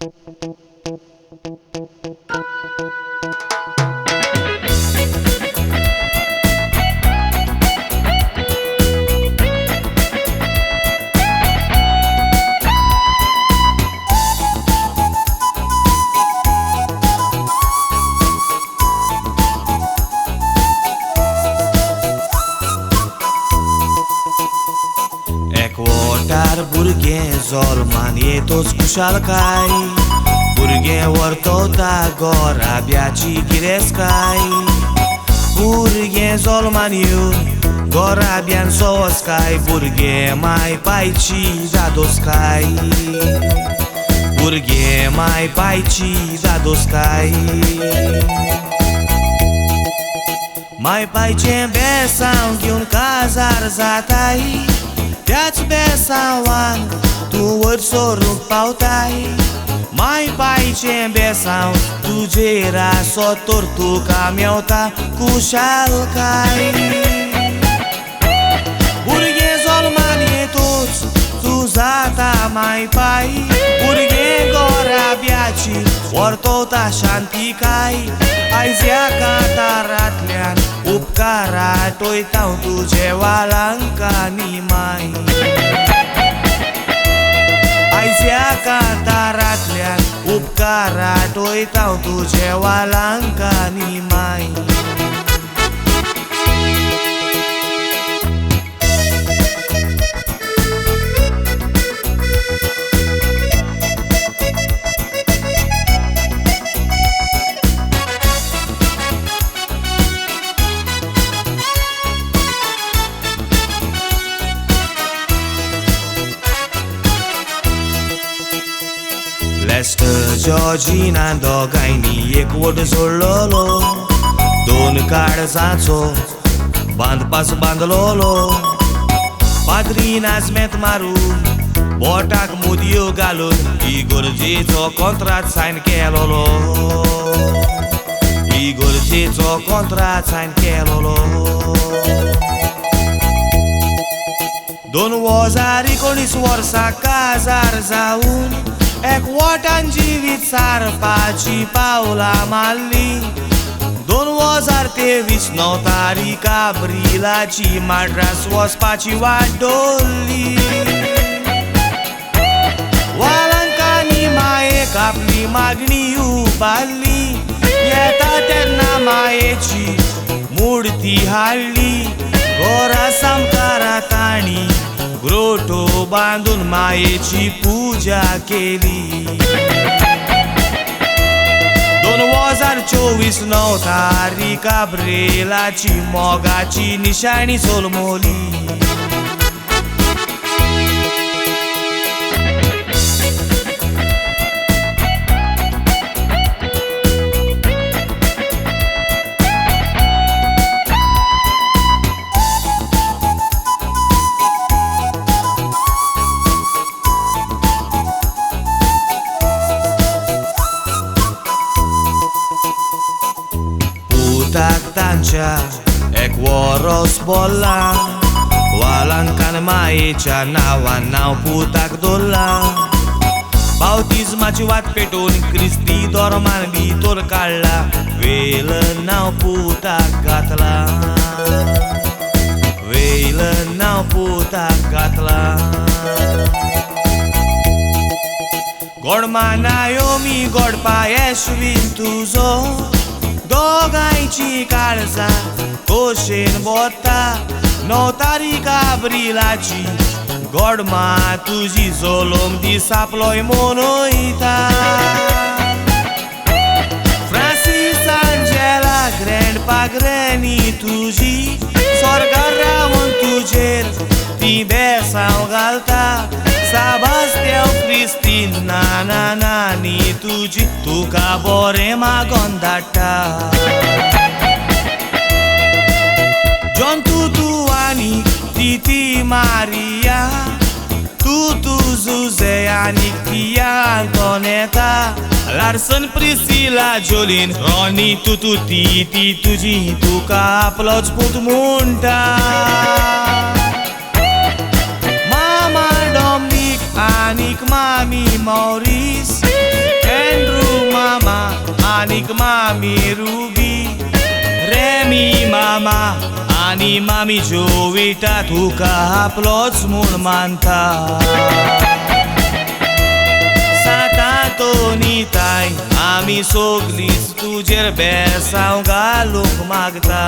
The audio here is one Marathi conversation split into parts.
एकवटार भुरगें जल्मान येतोच कुशालकाय, भुरगें वर्तवता घोराब्याची गिरेस्काय. भुरगें जल्मान येवन घोराब्यान सोवस्काय, भुरगें माय पायची जादोस्काय, भुरगें माय पायची जादोस्काय. माय पायचें बेसांव घेवन काजार जाताय, त्याच बेसांवान तूं वयर सरूंक पावताय. माय पायचें बेसांव तुजेर आसो तर तुका मेवता कुशालकाय. भुरगें जल्मान येतोच तूं जाता माय पाय, भुरगें घोराब्याची वर्तवता शांतिकाय. आयज ह्या कांतारांतल्यान उपकार आठयता हांव तुजे वालांकानी माय. आयज ह्या कांतारांतल्यान उपकार आठयता हांव तुजे वालांकानी माय. लेस्टर जॉर्जिना दोगांयनी एकवट जोडलोलो, दोन काळजाचो बांदपास बांदलोलो. पाद्रीन आजमेत मारून बोटाक मुदयो घालून इगोर्जेचो कॉन्ट्रॅक्ट सायन केलोलो, इगोर्जेचो कॉन्ट्रॅक्ट सायन केलोलो. 2019 वर्सा काजार जावन एकवटान जिवीत सारपाची पावलां मारली. 2023 9 तारीख एप्रिलाची माड्रास वचपाची वाट दवरली. वालांकानी मायेक आपली मागणी उबारली, येता तेन्ना मायेची मुर्ती हाडली. घोरा सामकारा ताणी ग्रोटो बांदून मायेची पूजा केली. 2024 9 तारीख एप्रिलाची मोगाची निशाणी सोलमोली. तांच्या एक वरोस बोल्लां, वालांकान मायेच्या नांवान नांव पुताक दवरलां. बावतिजमाची वाट पेटोवन क्रिस्ती धर्मान भितर काडला, वेलन नांव पुताक घातलां, वेलन नांव पुताक घातलां. गोडमा नायोमी गोडपा येशवीन तुजो, दोगांयची काळजां खोशेन बोत्ता. 9 तारीख एप्रिलाची गोडमा तुजी जोलोम दीस आपलोय मनयता. फ्रांसीस आंजेला ग्रँडपा ग्रॅनी तुजी स्वर्गार रावन तुजेर ती बेसांव घालता. साबास्त्यांव क्रिस्तीन नाना नानी तुजी तुका बरें मागोन धाडटा. जॉन तू आनी तिती मारिया, तू जुझे आनी तिया आंतोनेता. लार्सन प्रिसिला जोलीन रॉनी तू ती तुजी तुका आपलोच पूत म्हणटा. मामा डॉमिनिक आनीक मामी मॉरीस आनीक मामी रुबी रेमी मामा आनी मामी जोविता तुका आपलोच म्हूण मानता सातातो निताय आमी सोगलीच तुजेर बेसांव घालूंक मागता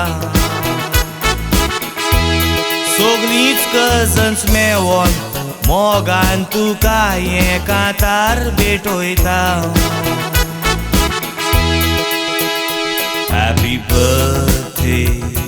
सोगलीच कजन्स मेळोन मोगान तुका हें कांतार भेटोयता Happy birthday